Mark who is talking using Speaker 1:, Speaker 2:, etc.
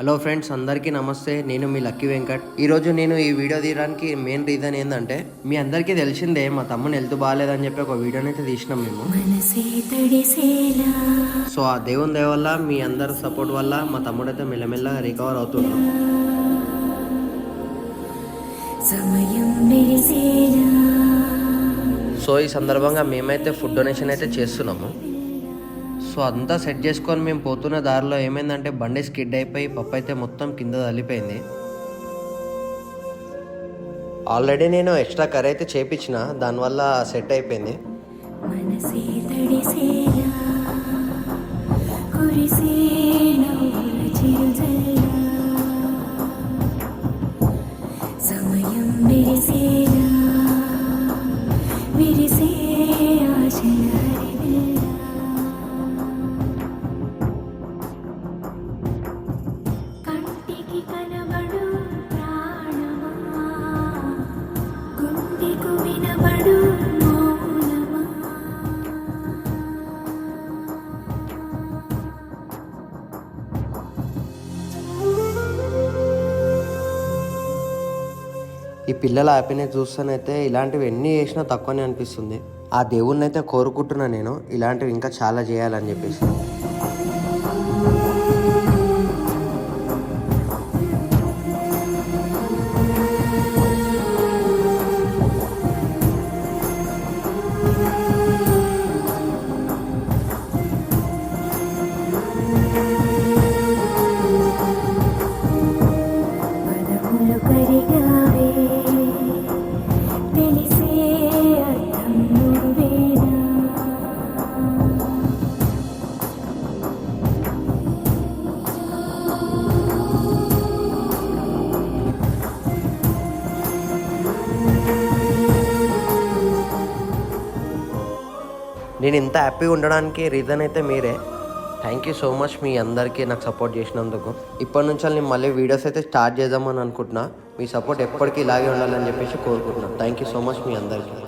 Speaker 1: Hello friends, అందరికీ నమస్తే. నేను మీ లక్కీ వెంకట్. ఈరోజు నేను ఈ వీడియో తీయడానికి మెయిన్ రీజన్ ఏంటంటే, మీ అందరికీ తెలిసిందే మా తమ్ముని హెల్త్ బాగాలేదని చెప్పి ఒక వీడియోని అయితే తీసినాం మేము. సో ఆ దేవుని దయ వల్ల, మీ అందరి సపోర్ట్ వల్ల మా తమ్ముడు అయితే మెల్లమెల్లగా రికవర్ అవుతున్నాం. సో ఈ సందర్భంగా మేమైతే ఫుడ్ డొనేషన్ అయితే చేస్తున్నాము. సో అంతా సెట్ చేసుకొని మేము పోతున్న దారిలో ఏమైందంటే బండి స్కిడ్ అయిపోయి పప్పు అయితే మొత్తం కింద తల్లిపోయింది. ఆల్రెడీ నేను ఎక్స్ట్రా కర్రీ అయితే చేపించిన, దానివల్ల సెట్ అయిపోయింది. ఈ పిల్లల హ్యాపీనెస్ చూస్తానైతే ఇలాంటివి ఎన్ని చేసినా తక్కువనే అనిపిస్తుంది. ఆ దేవుణ్ణి అయితే కోరుకుంటున్నా నేను, ఇలాంటివి ఇంకా చాలా చేయాలని చెప్పేసి. నేను ఇంత హ్యాపీగా ఉండడానికి రీజన్ అయితే మీరే. థ్యాంక్ యూ సో మచ్ మీ అందరికీ నాకు సపోర్ట్ చేసినందుకు. ఇప్పటి నుంచి నేను మళ్ళీ వీడియోస్ అయితే స్టార్ట్ చేద్దామని అనుకుంటున్నా. మీ సపోర్ట్ ఎప్పటికీ ఇలాగే ఉండాలని చెప్పేసి కోరుకుంటున్నాను. థ్యాంక్ యూ సో మచ్ మీ అందరికీ.